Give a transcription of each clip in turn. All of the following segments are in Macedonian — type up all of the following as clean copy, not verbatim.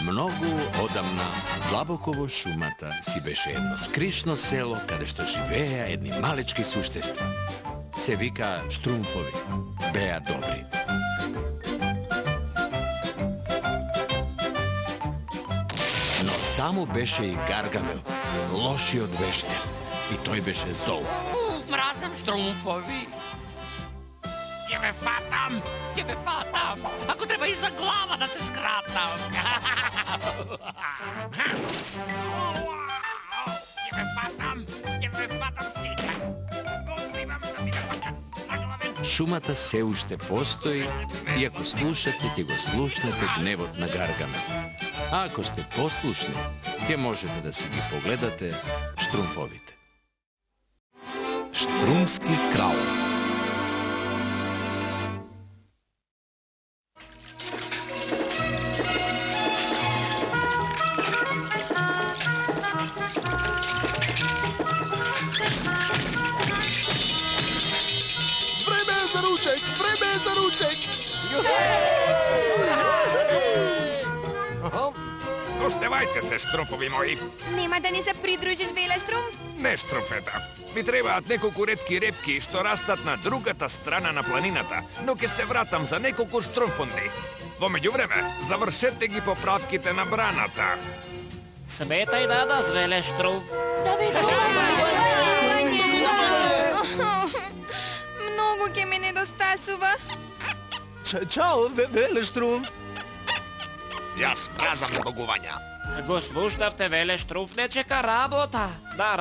Mnogo odamna, dlabokovo šumata si beše jedno skrišno selo, kada što živeja jedni malečki suštestva. Se vika Štrumfovi, beja dobri. No tamo beše i Gargamel, loši od vešte, i toj beše zol. Mrazam Štrumfovi. Tebe fatam. Ako treba iza glava da se skratam. Tebe fatam sita. Šumata se ušte postoji i ako slušate, tje go slušnete gnevot na Gargamel. A ako ste poslušni, tje možete da si gi pogledate Štrumfovite. Štrumski kralj. Vreme je za ruček! Uštevajte se, Štrumfovi moji. Nima da ni se pridružiš, Bela Štrum? Ne, Štrumfeta. Mi trebaat nekoliko retki repki što rastat na drugata strana na planinata, no ke se vratam za nekoliko Štrumfondi. Vo međuvreme, završete gi popravkite na branata. Smetaj danas, Vele Štrum. Mnogo ke me nedostasува. Čao, Vele Štrum. Ja sprazam zboguvanja. Го слушнавте, Веле Štrumpf, не чека работа. Да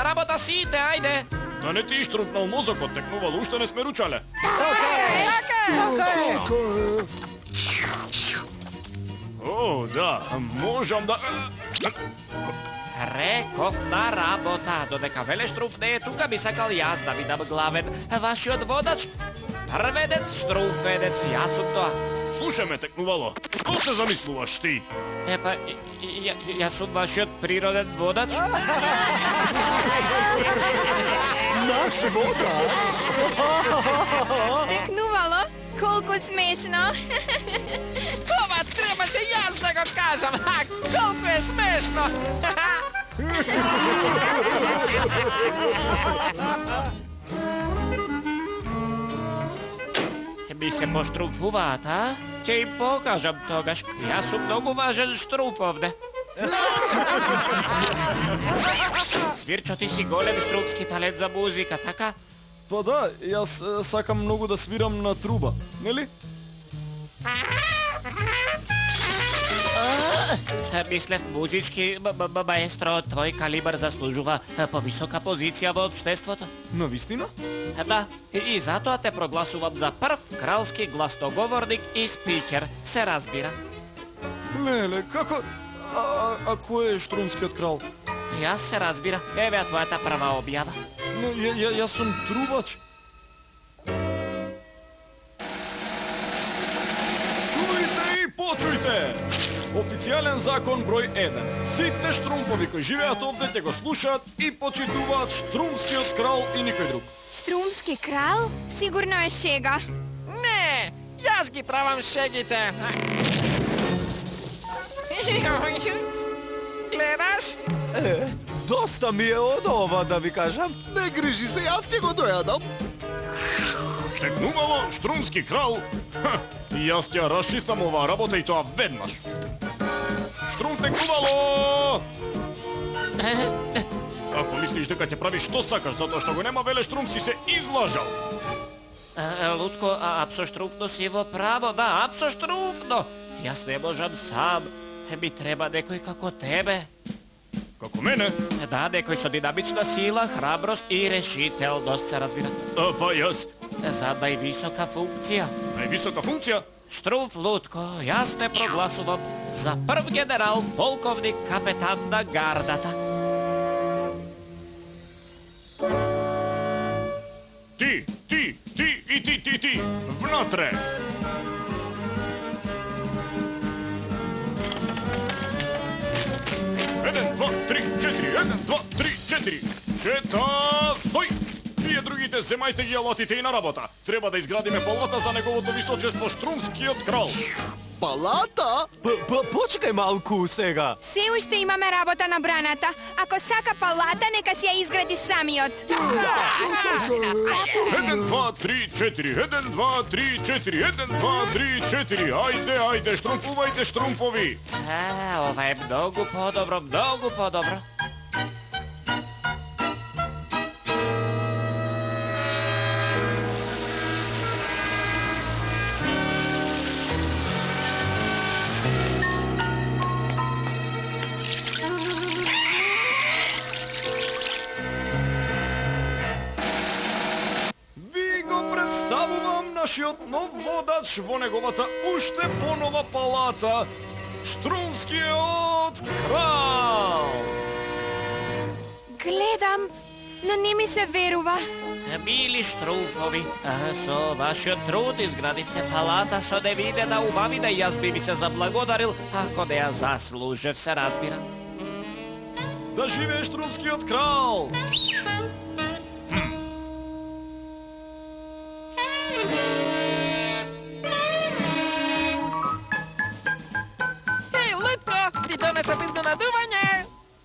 работа сите, ајде. Да не ти Štrumpнал мозокот, текнувало, уште не сме ручале. О, да, можам да... Реков на работа, додека Веле Štrumpf не е тука, би сакал јас да видам главен вашиот водач. Прведец, Štrumpфедец, јас сум тоа. Слушај ме, текнувало, што се замислуваш ти? Епа, јас сум вашиот природен водач. Наш водач! Teknuvalo, колку смешно. Ова требаше јас да го кажам. Колку е смешно. Би се поштруmpfуваат, а? Ќе им покажам тогаш. Јас сум многу важен Štrumpf овде. Свирчо, ти си голем štrumpfски талент за музика, така? Па да, јас сакам многу да свирам на труба, нели? Мислев, музички маестро, твој калибар заслужува повисока позиција во општеството. Навистина? Да, и затоа те прогласувам за прв кралски гласноговорник и спикер, се разбира. Леле, како... А кој е Штрумскиот крал? Јас се разбира, еве твојата прва објава. Но јас сум трубач. Чујте и почујте! Официјален закон број 1. Сите Štrumpfoви кои живеат овде ќе го слушаат и почитуваат Штрумскиот крал и никој друг. Štrumski kralj? Sigurno je šega. Не, јас ги правам шегите. Гледаш? Доста ми е од ова, да ви кажам. Не грижи се, јас ќе го дојадам. Текнувало, Štrumski крал. Јас ќе расчистам оваа работа и тоа веднаш. Štrumpf, текнувало! Ако мислиш дека ќе правиш што сакаш затоа што го нема Веле Štrumpf, си се излажал. Лутко, апсоштруфно си во право, да, апсоштруфно. Јас не можам сам. Ми треба некој како тебе. Како мене? Да, некој со динамична сила, храброст и решителност, се разбира. Па јас. За највисока функција. Највисока функција? Štrumpf, Лутко, јас те прогласувам за прв генерал, полковник, капетан на гардата. Ти и ти, внатре! Еден, два, три, четири, еден, два, три, четири. Шетав, стој! Вие другите земајте ги алатите и на работа. Треба да изградиме палата за неговото височество Штрумскиот крал. Палата? Почекај малку сега. Се уште имаме работа на браната. Ако сака палата, нека си ја изгради самиот. 1, 2, 3, 4, 1, 2, 3, 4, 1, 2, 3, 4. Ајде, штрумпувајте штрумпови. Ова е многу подобро, многу подобро. Представувам нашиот нов водач во неговата уште понова палата, Штрумскиот крал. Гледам, но не ми се верува. Мили штрумфови, со вашиот труд изградивте палата со невидена убавина и јас би ви се заблагодарил, ако не ја заслужев, се разбира. Да живее Штрумскиот крал!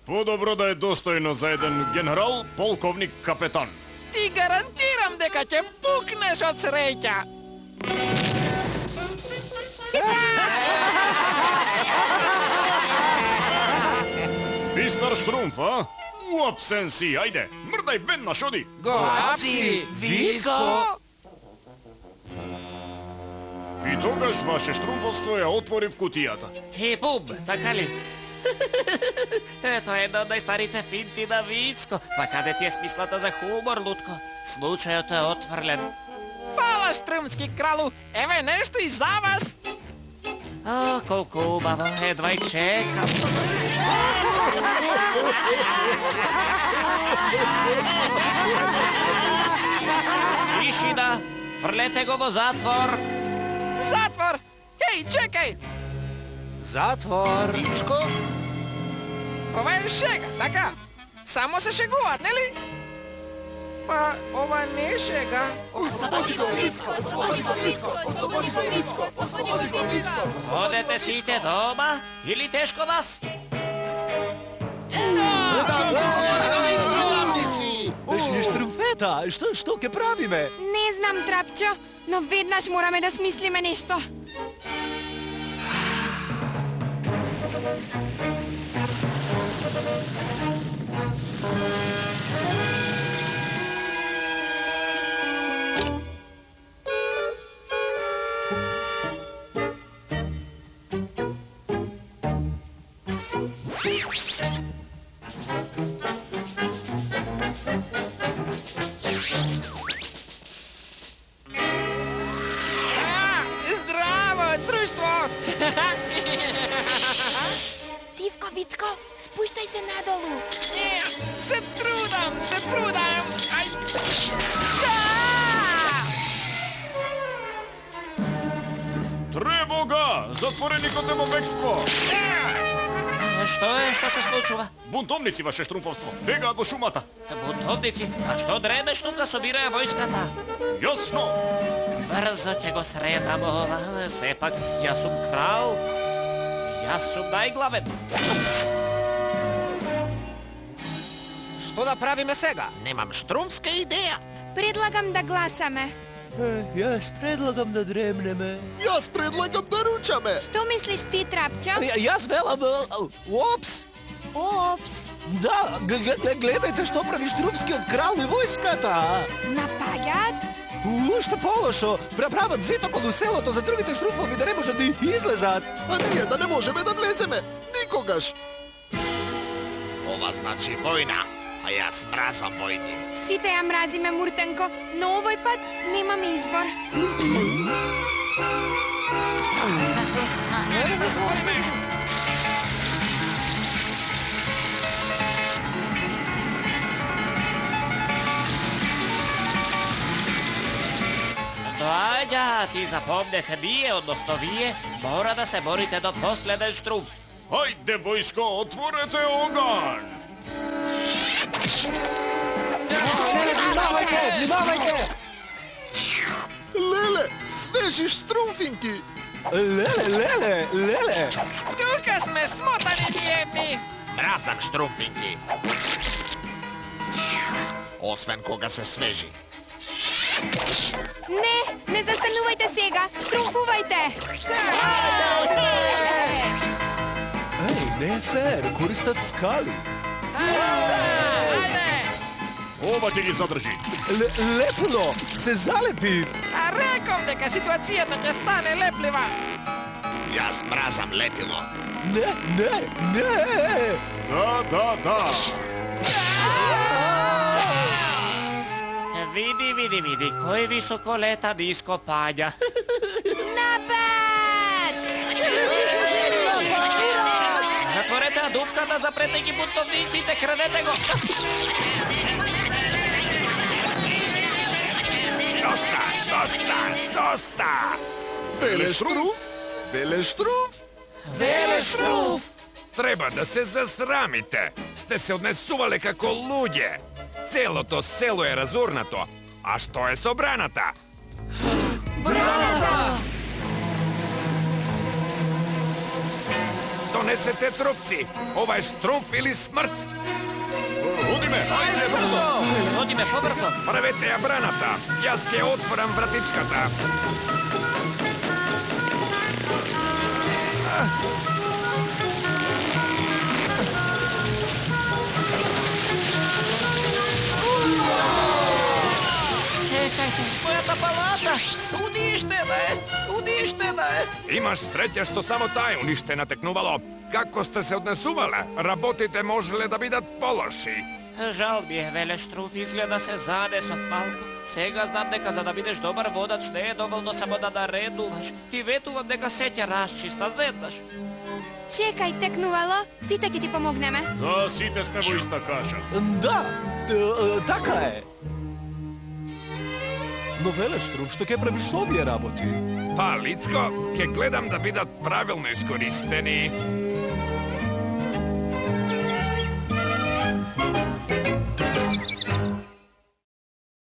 Подобро да е достојно за еден генерал, полковник, капетан. Ти гарантирам дека ќе пукнеш од среќа. Мистер Штрумф, а? Уапсен си, ајде, мрдај веднаш, оди! Го апси, Вицко! И тогаш ваше штрумфовство ја отвори в кутијата. И бум, така ли? Ето една од најстарите финти на Вицко. Па каде ти е смислата за хумор, Лутко? Случајот е отврлен. Фала, Штрумски кралу! Еве нешто и за вас! О, колку убаво, едва и чекам. Тишина, фрлете го во затвор. Затвор! Хеј, чекај! Затвор. Вицко? Ова е шега, така? Само се шегуваат, нели? Па, ова не е шега. Одете сите дома или тешко вас? Штрумфета, што ќе правиме? Не знам, Трапчо, но веднаш мораме да смислиме нешто. Здраво, друштво! Тивко, Вицко, спуштај се надолу. Не, се трудам! Ај! Тревога! Затвореникот е во бегство! Што се случува? Бунтовници, ваше штрумфовство, бегаат во шумата. Бунтовници? А што дремеш тука собираја војската? Јасно! Брзо ќе го сретам ова, сепак јас сум крал, јас сум најглавен. Што да правиме сега? Немам штрумска идеја. Предлагам да гласаме. Јас предлагам да дремнеме. Јас предлагам да ручаме. Што мислиш ти, Трапчо? Јас велам... Опс! Опс, Да, гледајте што прави Штрумскиот крал и војската. напаѓаат? Уште полошо. Прават зид околу селото за другите штрумфови да не можат да излезат. А ние да не можеме да влеземе. Никогаш. Ова значи војна, а јас мразам војни. Сите ја мразиме, Муртенко, но овој пат немаме избор. Доаѓаат и запомнете, ние, односно вие, мора да се борите до последен штрумф. Хајде, војско, отворете оган! Lele, svežiš strumfinki. Lele. Tuka sme smotani jedni. Mrazan štrumpinki. Освен кога се свежи. Не застанувайте сега, štrumfuvajte. Ej, ne fair, koristat skali. Ова ќе ги задржи. Lepuno, se zalepi. A rekom дека ситуацијата ќе стане леплива. Јас мразам лепило. Ne. Да. Vidi, koji visoko leta nisko panja. Napad! Zatvorete dupkата, запрете ги бунтовниците, крадете го. Доста! Велештруф? Треба да се засрамите. Сте се однесувале како луѓе. Целото село е разурнато. А што е со браната? Браната! Донесете трупци. Ова е штрумф или смрт. Одиме побрзо. Правете ја браната. Јас ќе отворам вратичката. Чекайте, мојата палата! Уништена е! Имаш среќа што само таа е уништена, текнувало. Како сте се однесувале? Работите можеле да бидат полоши. Жал ми е, Велештруф, изгледа се занесов малку. Сега знам дека за да бидеш добар водач не е доволно само да наредуваш. Ти ветувам дека се ќе расчиста веднаш. Čekaj, teknuvalo, site ќе ти помогнеме. Да, сите сме во иста каша. Da, така е. Но Велештруф, што ќе правиш со овие работи? Па, Лицко, ќе гледам да бидат правилно искористени.